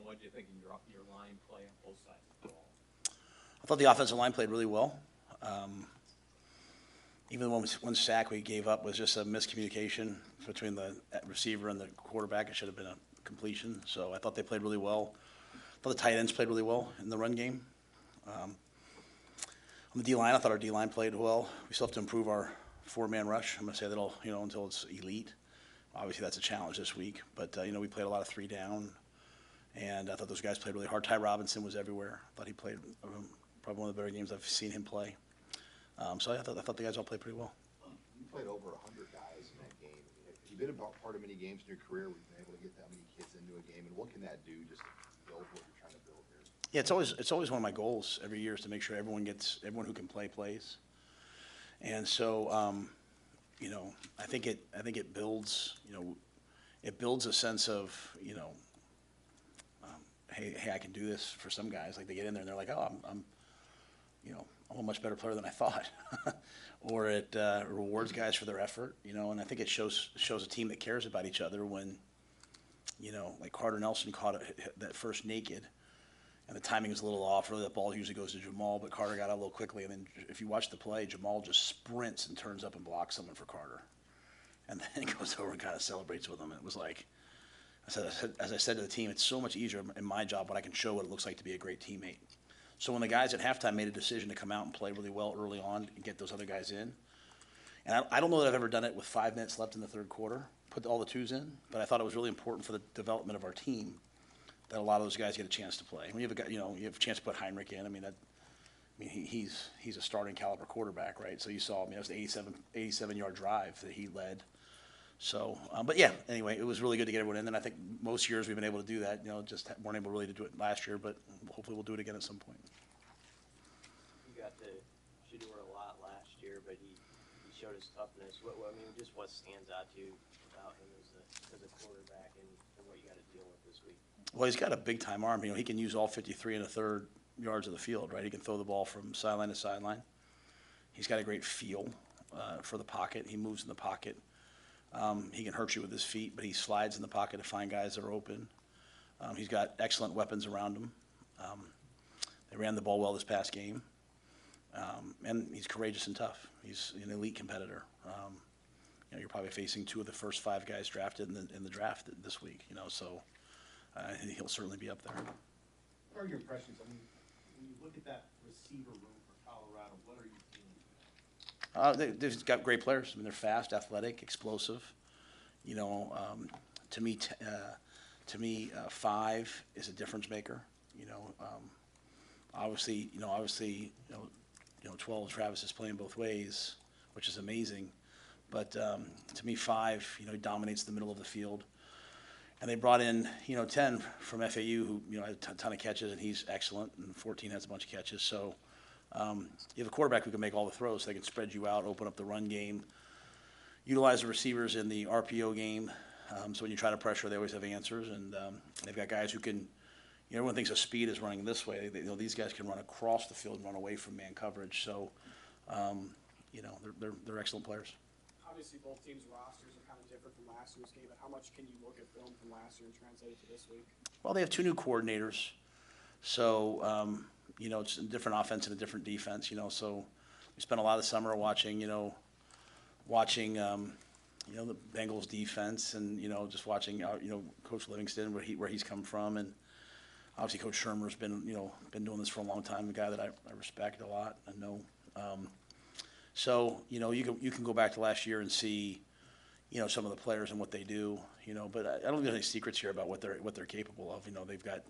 what do you think of your line play on both sides of the ball? I thought the offensive line played really well. Even the one sack we gave up was just a miscommunication between the receiver and the quarterback. It should have been a completion. So I thought they played really well. I thought the tight ends played really well in the run game. On the D-line, I thought our D-line played well. We still have to improve our four-man rush. I'm going to say that until it's elite. Obviously, that's a challenge this week. But, we played a lot of three down. And I thought those guys played really hard. Ty Robinson was everywhere. I thought he played probably one of the better games I've seen him play. So I thought the guys all played pretty well. You played over 100 guys in that game. Have you been about part of many games in your career where you've been able to get that many kids into a game? And what can that do just to build what you're trying to build here? Yeah, it's always one of my goals every year is to make sure everyone who can play plays. And so, I think it builds, it builds a sense of, hey, I can do this for some guys. Like they get in there and they're like, oh, I'm a much better player than I thought. Or it rewards guys for their effort, and I think it shows a team that cares about each other when, like Carter Nelson caught that first naked, and the timing was a little off. Really, the ball usually goes to Jamal, but Carter got out a little quickly, and then if you watch the play, Jamal just sprints and turns up and blocks someone for Carter. And then he goes over and kind of celebrates with him. And it was like, as I said to the team, it's so much easier in my job when I can show what it looks like to be a great teammate. So when the guys at halftime made a decision to come out and play really well early on and get those other guys in, and I don't know that I've ever done it with 5 minutes left in the third quarter, put all the twos in, but I thought it was really important for the development of our team that a lot of those guys get a chance to play. When you have a guy, you have a chance to put Heinrich in. He's a starting caliber quarterback, right? So you saw, it was an 87-yard drive that he led. So, but yeah, anyway, it was really good to get everyone in. And I think most years we've been able to do that, just weren't able really to do it last year, but hopefully we'll do it again at some point. You got to Shedeur a lot last year, but he showed his toughness. What stands out to you about him as a quarterback and what you got to deal with this week? Well, he's got a big-time arm. He can use all 53 1/3 yards of the field, right? He can throw the ball from sideline to sideline. He's got a great feel for the pocket. He moves in the pocket. He can hurt you with his feet, but he slides in the pocket to find guys that are open. He's got excellent weapons around him. They ran the ball well this past game. And he's courageous and tough. He's an elite competitor. You're probably facing 2 of the first 5 guys drafted in the draft this week, so he'll certainly be up there. What are your impressions? When you look at that receiver room for Colorado, what are you feeling? They've got great players. They're fast, athletic, explosive. To me, 5 is a difference maker. Obviously, 12, Travis is playing both ways, which is amazing. But to me, 5, he dominates the middle of the field. And they brought in, 10 from FAU who, had a ton of catches, and he's excellent, and 14 has a bunch of catches. So you have a quarterback who can make all the throws. They can spread you out, open up the run game, utilize the receivers in the RPO game. So when you try to pressure, they always have answers. And they've got guys who can, everyone thinks of speed is running this way. These guys can run across the field and run away from man coverage. So, they're excellent players. Obviously, both teams' rosters are kind of different from last year's game, but how much can you look at film from last year and translate it to this week? Well, they have 2 new coordinators. So, it's a different offense and a different defense, so we spent a lot of summer watching the Bengals defense and, just watching, Coach Livingston, where he's come from. And obviously Coach Shermer's been doing this for a long time, a guy that I respect a lot and know. So, you can go back to last year and see, some of the players and what they do, but I don't think there's any secrets here about what they're capable of. They've got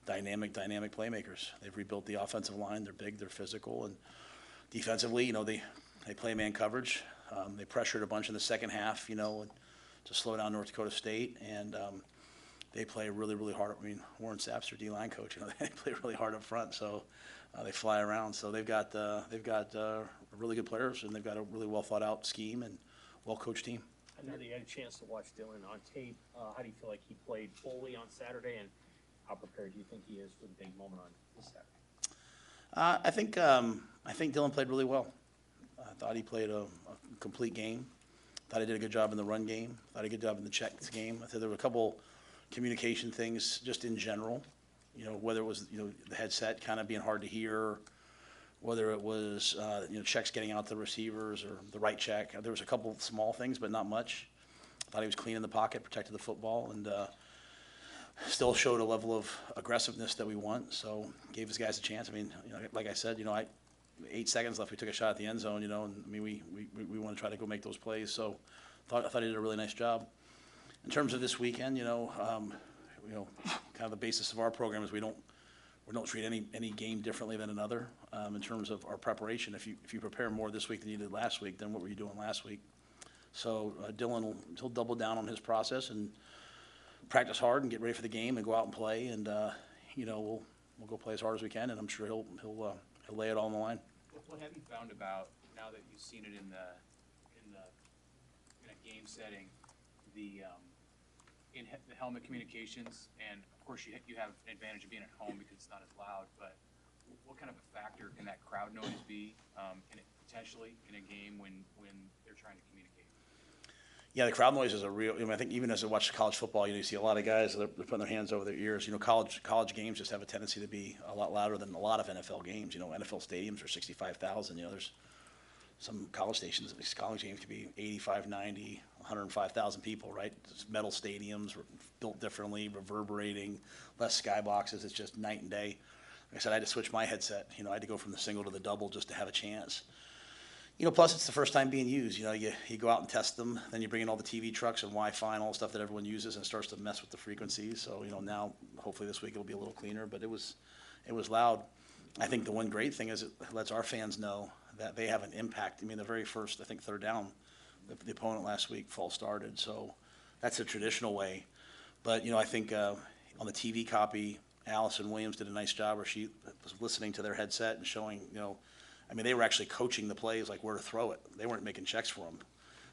dynamic playmakers. They've rebuilt the offensive line. They're big, they're physical, and defensively, they play man coverage. They pressured a bunch in the second half, to slow down North Dakota State, and they play really, really hard. Warren Sapp's their D-line coach. They play really hard up front, so they fly around. So they've got really good players, and they've got a really well thought out scheme and well coached team. I know that you had a chance to watch Dylan on tape. How do you feel like he played fully on Saturday, and how prepared do you think he is for the big moment on this Saturday? I think Dylan played really well. I thought he played a complete game. Thought he did a good job in the run game. Thought he did a good job in the checks game. I thought there were a couple communication things just in general whether it was, the headset kind of being hard to hear, whether it was, checks getting out to the receivers or the right check. There was a couple of small things, but not much. I thought he was clean in the pocket, protected the football, and still showed a level of aggressiveness that we want. So gave his guys a chance. I mean, like I said, 8 seconds left, we took a shot at the end zone, and I mean, we want to try to go make those plays. So I thought he did a really nice job. In terms of this weekend, kind of the basis of our program is we don't treat any game differently than another in terms of our preparation. If you prepare more this week than you did last week, then what were you doing last week? So Dylan he'll double down on his process and practice hard and get ready for the game and go out and play, and we'll go play as hard as we can, and I'm sure he'll lay it all on the line. What have you found about, now that you've seen it in a game setting, the helmet communications, and of course you have an advantage of being at home because it's not as loud, but what kind of a factor can that crowd noise be potentially in a game when they're trying to communicate? Yeah, the crowd noise is a real. I think even as I watch college football, you see a lot of guys that are putting their hands over their ears. College games just have a tendency to be a lot louder than a lot of NFL games. NFL stadiums are 65,000. There's some college stations. College games could be 85, 90, 105,000 people. Right? It's metal stadiums built differently, reverberating, less skyboxes. It's just night and day. Like I said, I had to switch my headset. I had to go from the single to the double just to have a chance. Plus it's the first time being used. You go out and test them, then you bring in all the TV trucks and Wi-Fi and all the stuff that everyone uses, and it starts to mess with the frequencies. So now hopefully this week it'll be a little cleaner, but it was loud. I think the one great thing is it lets our fans know that they have an impact. I mean, the very first, I think, third down, the opponent last week false started. So that's a traditional way. But I think on the TV copy, Allison Williams did a nice job where she was listening to their headset and showing, I mean, they were actually coaching the plays, like where to throw it. They weren't making checks for them.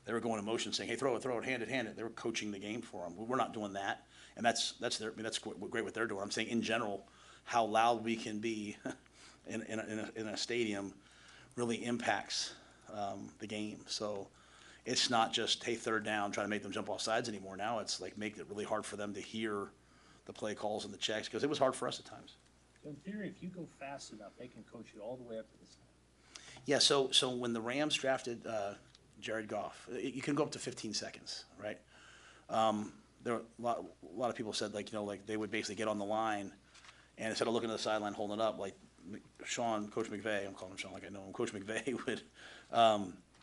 They were going in motion saying, hey, throw it, hand it. They were coaching the game for them. We're not doing that. And that's great what they're doing. I'm saying in general, how loud we can be in a stadium really impacts the game. So it's not just, hey, third down, trying to make them jump off sides anymore. Now it's like make it really hard for them to hear the play calls and the checks, because it was hard for us at times. So in theory, if you go fast enough, they can coach you all the way up to the side. Yeah, so when the Rams drafted Jared Goff, you can go up to 15 seconds, right? There were a lot of people said, like they would basically get on the line, and instead of looking at the sideline holding it up, like Coach McVay, I'm calling him Sean like I know him, Coach McVay would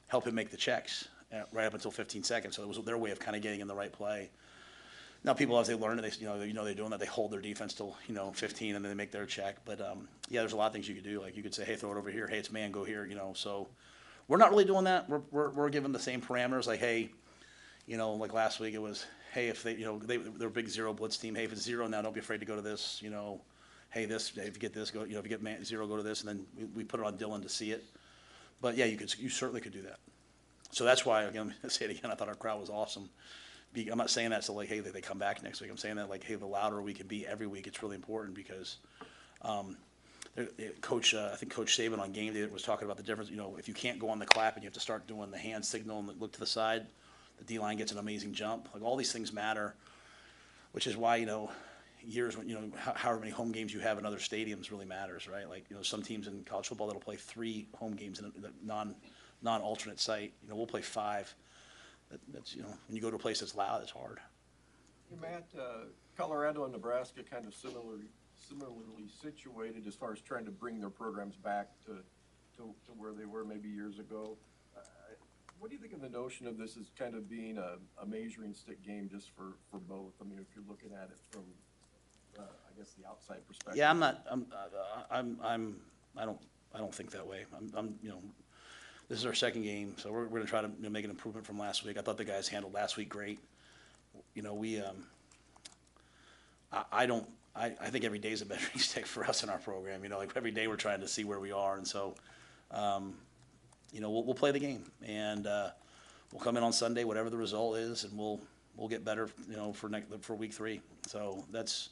help him make the checks right up until 15 seconds. So it was their way of kind of getting in the right play. Now people, as they learn it, they're doing that. They hold their defense till 15, and then they make their check. But yeah, there's a lot of things you could do. Like you could say, hey, throw it over here. Hey, it's man, go here. So we're not really doing that. We're given the same parameters. Like hey, like last week it was, hey, if they're a big zero blitz team. Hey, if it's zero now, don't be afraid to go to this. Hey, if you get this, go. If you get man zero, go to this, and then we put it on Dylan to see it. But yeah, you certainly could do that. So that's why, again, I say it again. I thought our crowd was awesome. I'm not saying that so like, hey, they come back next week. I'm saying that like, hey, the louder we can be every week, it's really important because Coach Saban on game day was talking about the difference. If you can't go on the clap and you have to start doing the hand signal and look to the side, the D-line gets an amazing jump. Like all these things matter, which is why, years when, however many home games you have in other stadiums really matters, right? Like, some teams in college football that'll play 3 home games in a non-alternate site. We'll play 5. That's when you go to a place that's loud, it's hard. Hey, Matt, Colorado and Nebraska kind of similarly situated as far as trying to bring their programs back to where they were maybe years ago. What do you think of the notion of this as kind of being a measuring stick game just for both? I mean, if you're looking at it from, I guess, the outside perspective. Yeah, I don't think that way. This is our second game, so we're going to try to make an improvement from last week. I thought the guys handled last week great. I think every day is a measuring stick for us in our program. Like every day we're trying to see where we are, and so, we'll play the game, and we'll come in on Sunday, whatever the result is, and we'll get better, for week 3. So that's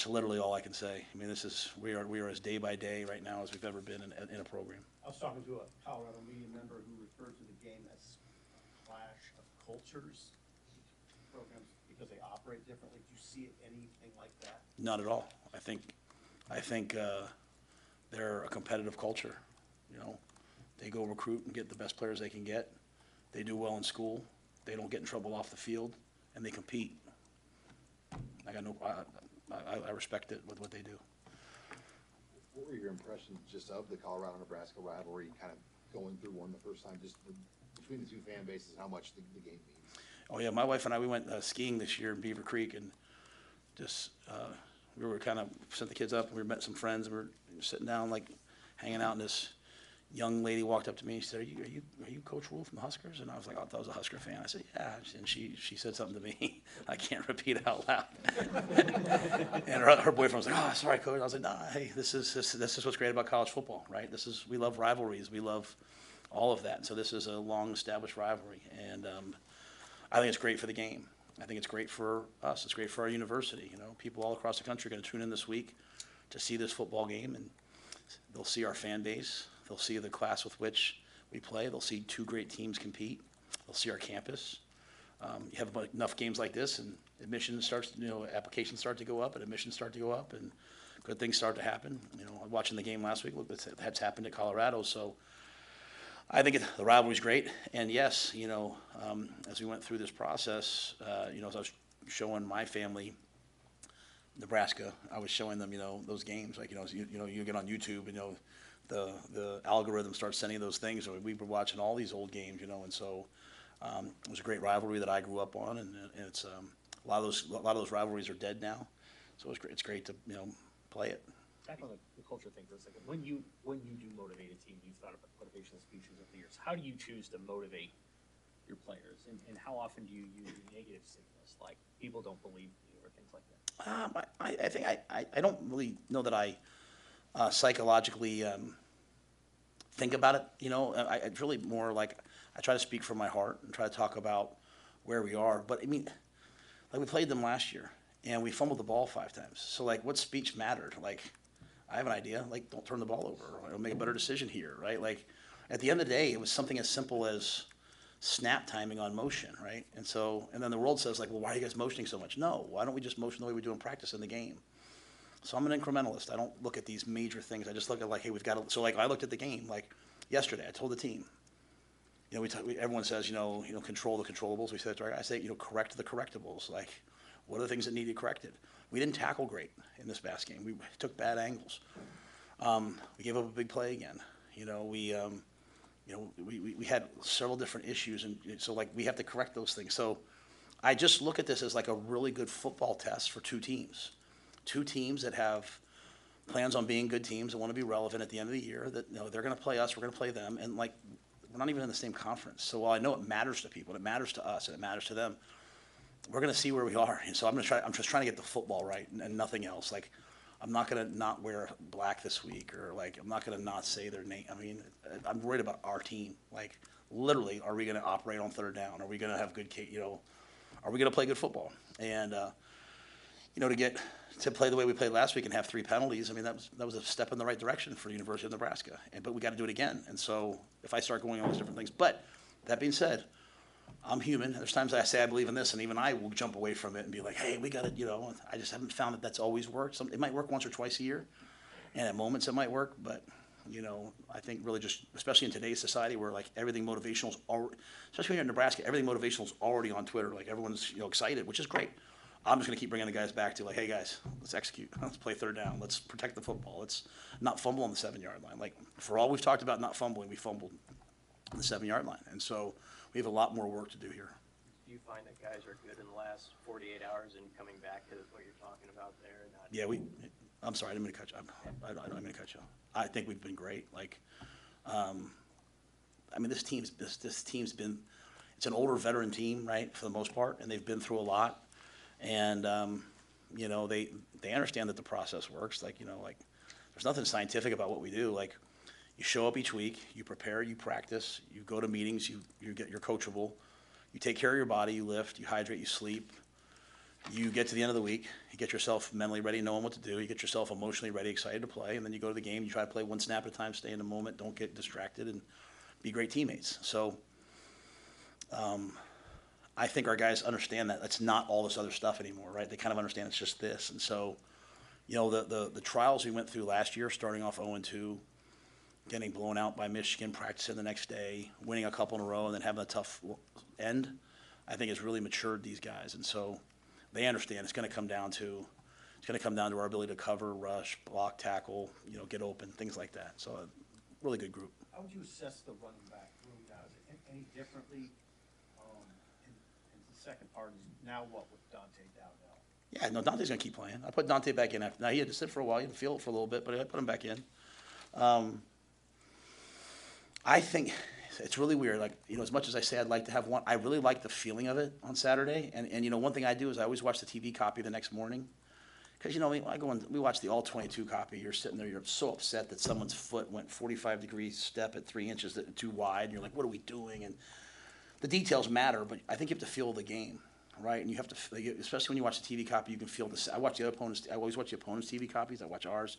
literally all I can say. I mean, we are as day by day right now as we've ever been in a program. I was talking to a Colorado media member who referred to the game as a clash of cultures. Programs because they operate differently? Do you see it anything like that? Not at all. I think they're a competitive culture. You know, they go recruit and get the best players they can get. They do well in school. They don't get in trouble off the field, and they compete. I respect it with what they do. What were your impressions just of the Colorado-Nebraska rivalry, kind of going through one the first time, just between the two fan bases, how much the game means? Oh yeah, my wife and I, we went skiing this year in Beaver Creek, and just we were kind of sent the kids up, and we met some friends, and we were sitting down like hanging out, and this young lady walked up to me and she said, are you Coach Rhule from the Huskers? And I was like, oh, I thought I was a Husker fan. I said, yeah. And she said something to me. I can't repeat it out loud. And her boyfriend was like, oh, sorry, Coach. I was like, nah, hey, this is what's great about college football, right? We love rivalries. We love all of that. And so this is a long-established rivalry. And I think it's great for the game. I think it's great for us. It's great for our university. You know, people all across the country are going to tune in this week to see this football game, and they'll see our fan base. They'll see the class with which we play. They'll see two great teams compete. They'll see our campus. You have enough games like this, and admissions starts, applications start to go up, and admissions start to go up, and good things start to happen. You know, watching the game last week, look, that's happened at Colorado. So I think the rivalry's great. And yes, as we went through this process, as I was showing my family Nebraska, I was showing them, those games. Like, you get on YouTube, and the algorithm starts sending those things. So we were watching all these old games, and so it was a great rivalry that I grew up on, and it's a lot of those rivalries are dead now. So it's great to play it. Back on the culture thing for a second. When you do motivate a team, you've thought about motivational speeches over the years. How do you choose to motivate your players, and how often do you use negative stimulus, like people don't believe you or things like that? I think I don't really know that I psychologically think about it. It's really more like I try to speak from my heart and try to talk about where we are. But I mean, like we played them last year and we fumbled the ball 5 times. So like, what speech mattered? Like, I have an idea. Like, don't turn the ball over. Or make a better decision here, right? Like, at the end of the day, it was something as simple as snap timing on motion, right? And then the world says like, well, why are you guys motioning so much? No, why don't we just motion the way we do in practice in the game? So I'm an incrementalist. I don't look at these major things. I just look at like, hey, we've got to. So like, I looked at the game like yesterday. I told the team, everyone says, control the controllables. We said, right? I say, correct the correctables. Like, what are the things that needed corrected? We didn't tackle great in this Bass game. We took bad angles. We gave up a big play again. We had several different issues, and so like we have to correct those things. So I just look at this as like a really good football test for two teams that have plans on being good teams and want to be relevant at the end of the year. That they're going to play us, we're going to play them, and like we're not even in the same conference. So while I know it matters to people, and it matters to us, and it matters to them, we're going to see where we are. And so I'm just trying to get the football right and nothing else. Like, I'm not going to not wear black this week, or like I'm not going to not say their name. I mean, I'm worried about our team. Like, literally, are we going to operate on third down? Are we going to have good, are we going to play good football? And to play the way we played last week and have 3 penalties, I mean, that was a step in the right direction for University of Nebraska. But we got to do it again. And so if I start going on those different things, but that being said, I'm human. There's times I say I believe in this, and even I will jump away from it and be like, hey, we got to, I just haven't found that that's always worked. It might work once or twice a year, and at moments it might work, but, I think really just, especially in today's society where like everything motivational is already, especially when you're in Nebraska, everything motivational is already on Twitter. Like everyone's, excited, which is great. I'm just going to keep bringing the guys back to like, hey guys, let's execute. Let's play third down. Let's protect the football. Let's not fumble on the 7-yard line. Like, for all we've talked about not fumbling, we fumbled on the 7-yard line. And so we have a lot more work to do here. Do you find that guys are good in the last 48 hours and coming back to what you're talking about there? Yeah, I'm sorry, I didn't mean to cut you. I don't mean to cut you. I think we've been great. Like, this team's been, it's an older veteran team, right, for the most part, and they've been through a lot. And, they understand that the process works. Like, there's nothing scientific about what we do. Like, you show up each week, you prepare, you practice, you go to meetings, you're coachable, you take care of your body, you lift, you hydrate, you sleep, you get to the end of the week, you get yourself mentally ready, knowing what to do, you get yourself emotionally ready, excited to play, and then you go to the game, you try to play one snap at a time, stay in the moment, don't get distracted, and be great teammates. So, I think our guys understand that that's not all this other stuff anymore, right? They kind of understand it's just this. And so, the trials we went through last year, starting off 0-2, getting blown out by Michigan, practicing the next day, winning a couple in a row, and then having a tough end, I think has really matured these guys. And so they understand it's going to come down to our ability to cover, rush, block, tackle, get open, things like that. So a really good group. How would you assess the running back room now? Is it any differently? And the second part is now what with Dante Dowdell? Yeah, no, Dante's going to keep playing. I put Dante back in after. Now, he had to sit for a while. He didn't feel it for a little bit, but I put him back in. I think it's really weird. Like, as much as I say I'd like to have one, I really like the feeling of it on Saturday. And one thing I do is I always watch the TV copy the next morning. Because, I go and we watch the all-22 copy. You're sitting there, you're so upset that someone's foot went 45-degree step at 3 inches too wide. And you're like, what are we doing? And the details matter, but I think you have to feel the game, right? And you have to, especially when you watch the TV copy, you can feel this. I always watch the opponent's TV copies. I watch ours.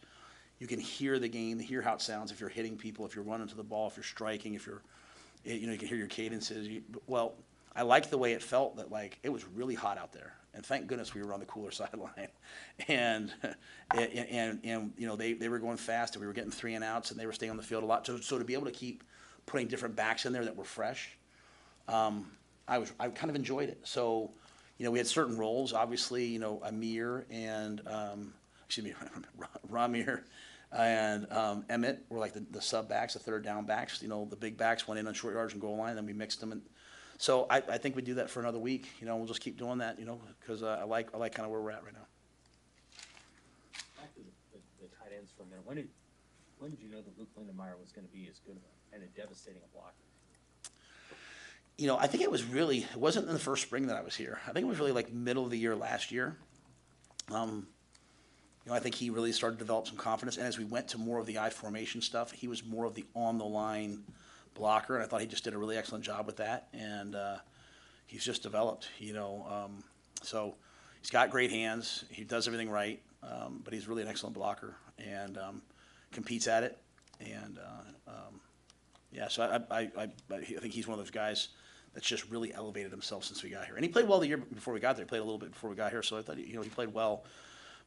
You can hear the game, hear how it sounds if you're hitting people, if you're running to the ball, if you're striking, if you're, you can hear your cadences. Well, I like the way it felt that, like, it was really hot out there. And thank goodness we were on the cooler sideline. And they were going fast, and we were getting 3 and outs, and they were staying on the field a lot. So to be able to keep putting different backs in there that were fresh, I kind of enjoyed it. So, we had certain roles, obviously, Amir and, Ramir and Emmett were like the sub backs, the third down backs. The big backs went in on short yards and goal line, and then we mixed them. And so I think we do that for another week. We'll just keep doing that, because I like kind of where we're at right now. Back to the tight ends for a minute. When did you know that Luke Lindenmeyer was going to be as good and a devastating a blocker? I think it wasn't in the first spring that I was here. I think it was really like middle of the year last year. I think he really started to develop some confidence. And as we went to more of the I formation stuff, he was more of the on-the-line blocker. And I thought he just did a really excellent job with that. And he's just developed, So he's got great hands. He does everything right. But he's really an excellent blocker and competes at it. And, so I think he's one of those guys that's just really elevated himself since we got here. And he played well the year before we got there. He played a little bit before we got here. So I thought, he played well.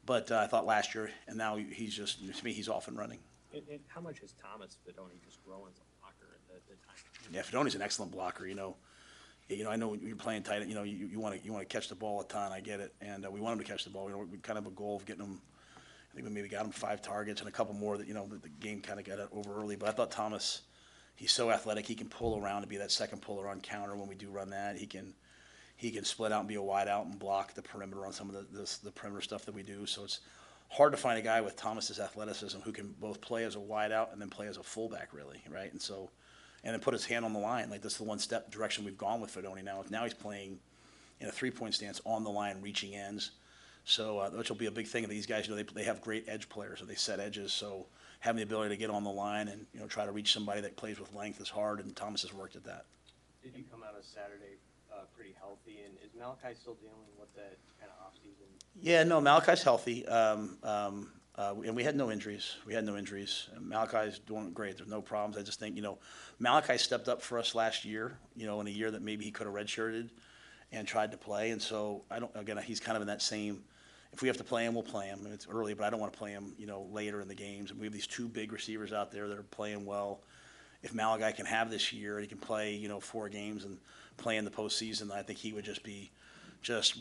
But I thought last year, and now he's just, to me, he's off and running. And how much has Thomas Fedoni just grown as a blocker in the time? Yeah, Fedoni's an excellent blocker. I know when you're playing tight, you want to catch the ball a ton. I get it, and we want him to catch the ball. We kind of have a goal of getting him. I think we maybe got him 5 targets and a couple more that the game kind of got over early. But I thought Thomas, he's so athletic. He can pull around to be that second puller on counter when we do run that. He can split out and be a wide out and block the perimeter on some of the perimeter stuff that we do. So it's hard to find a guy with Thomas's athleticism who can both play as a wide out and then play as a fullback, really, right? And then put his hand on the line. Like, that's the one-step direction we've gone with Fedoni now. Now he's playing in a three-point stance on the line, reaching ends. So which will be a big thing. These guys, they have great edge players, so they set edges. So having the ability to get on the line and try to reach somebody that plays with length is hard, and Thomas has worked at that. Did you come out of Saturday pretty healthy, and is Malachi still dealing with that kind of off-season? Yeah, no, Malachi's healthy, and we had no injuries. Malachi's doing great. There's no problems. I just think, Malachi stepped up for us last year, in a year that maybe he could have redshirted and tried to play. And so he's kind of in that same, if we have to play him, we'll play him. I mean, it's early, but I don't want to play him, later in the games. And we have these 2 big receivers out there that are playing well. If Malachi can have this year, he can play, 4 games and play in the postseason, I think he would just be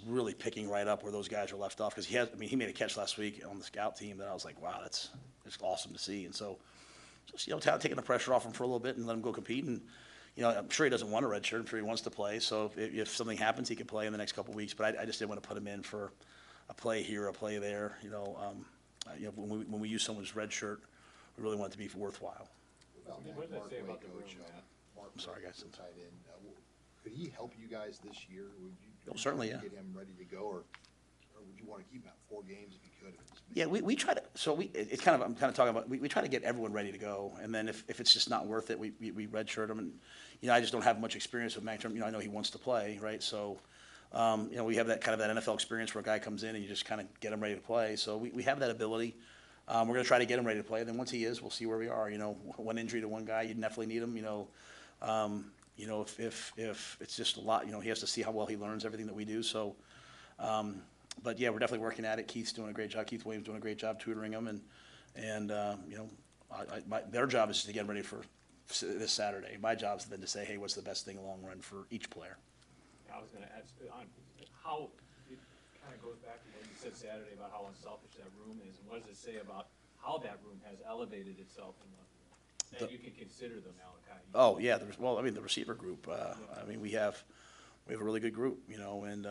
really picking right up where those guys are left off. Because he made a catch last week on the scout team that I was like, wow, that's awesome to see. And so, just, taking the pressure off him for a little bit and let him go compete. And, I'm sure he doesn't want a red shirt. I'm sure he wants to play. So if something happens, he can play in the next couple of weeks. But I just didn't want to put him in for a play here, a play there. When we use someone's red shirt, we really want it to be worthwhile. What did they say about the room, I'm sorry, guys. Tight end. Could he help you guys this year? Would you certainly, yeah. Get him ready to go, or would you want to keep him at 4 games if you could? Yeah, we try to. So it's kind of, I'm kind of talking about. We try to get everyone ready to go, and then if it's just not worth it, we redshirt them. And I just don't have much experience with Mac. I know he wants to play, right? So we have that kind of that NFL experience where a guy comes in and you just kind of get him ready to play. So we have that ability. We're going to try to get him ready to play. And then once he is, we'll see where we are. One injury to one guy, you definitely need him. you know, if it's just a lot, you know, he has to see how well he learns everything that we do. So, but yeah, we're definitely working at it. Keith's doing a great job. Keith Williams doing a great job tutoring them, and you know, their job is to get ready for this Saturday. My job is then to say, hey, what's the best thing in the long run for each player? I was gonna ask, on how, it kind of goes back to what you said Saturday about how unselfish that room is, and what does it say about how that room has elevated itself in that you can consider the Malachi? Oh, yeah, well, I mean, the receiver group, I mean, we have a really good group, you know, and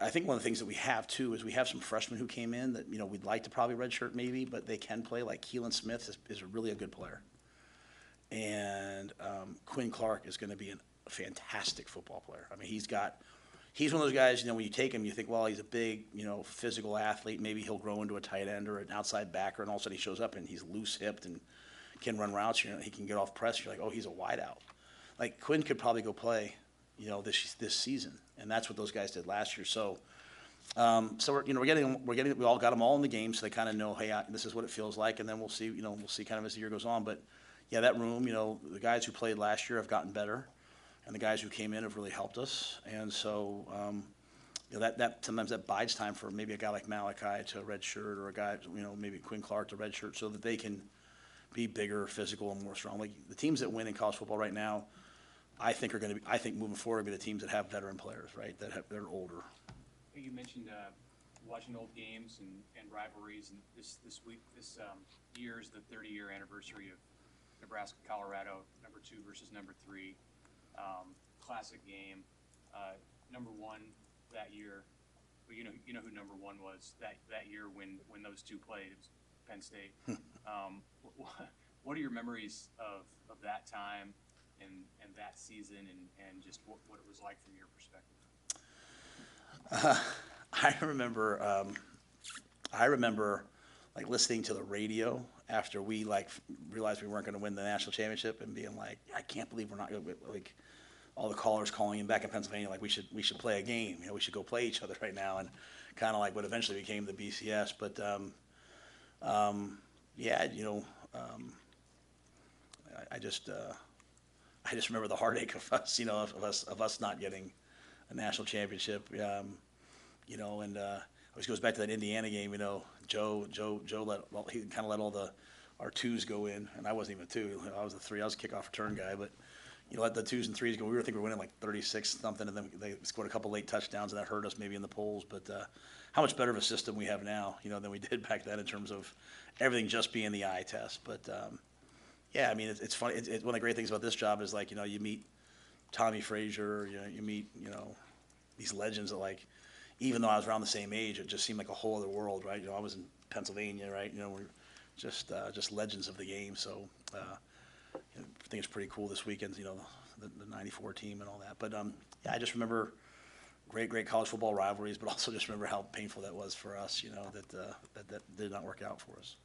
I think one of the things that we have, too, is we have some freshmen who came in that, you know, we'd like to probably redshirt maybe, but they can play, like Keelan Smith is really a good player. And Quinn Clark is going to be a fantastic football player. I mean, he's one of those guys, you know, when you take him, you think, well, he's a big, you know, physical athlete. Maybe he'll grow into a tight end or an outside backer, and all of a sudden he shows up and he's loose-hipped and can run routes. You know, he can get off press. You're like, oh, he's a wideout. Like, Quinn could probably go play, you know, this season, and that's what those guys did last year. So, we all got them all in the game, so they kind of know, hey, this is what it feels like, and then we'll see kind of as the year goes on. But yeah, that room, you know, the guys who played last year have gotten better, and the guys who came in have really helped us. And so, you know, that sometimes that bides time for maybe a guy like Malachi to redshirt, or a guy, you know, maybe Quinn Clark to redshirt, so that they can be bigger, physical, and more strong. Like the teams that win in college football right now, I think moving forward, be the teams that have veteran players, right? They're older. You mentioned watching old games and rivalries, and this year is the 30-year anniversary of Nebraska, Colorado, number 2 versus number 3. Classic game. Number 1 that year, well, you know who number 1 was that year when those two played. It was Penn State. What are your memories of that time and that season, and just what it was like from your perspective? I remember like listening to the radio after we like realized we weren't going to win the national championship, and being like, I can't believe we're not going to, like, all the callers calling in back in Pennsylvania, like we should play a game, you know, we should go play each other right now, and kind of like what eventually became the BCS. But yeah, you know, I just remember the heartache of us, you know, of us not getting a national championship, you know, and always goes back to that Indiana game, you know. Joe he kind of let all our 2s go in, and I wasn't even a 2. I was a 3. I was a kickoff return guy, but you know, let the 2s and 3s go. We were winning like 36 something, and then they scored a couple late touchdowns, and that hurt us maybe in the polls. But how much better of a system we have now, you know, than we did back then in terms of everything just being the eye test. But yeah, I mean, it's funny. One of the great things about this job is, like, you know, you meet Tommy Frazier, you meet, you know, these legends that, like, even though I was around the same age, it just seemed like a whole other world, right? You know, I was in Pennsylvania, right? You know, we're just legends of the game. So you know, I think it's pretty cool this weekend, you know, the 94 team and all that. But yeah, I just remember great college football rivalries, but also just remember how painful that was for us, you know, that did not work out for us.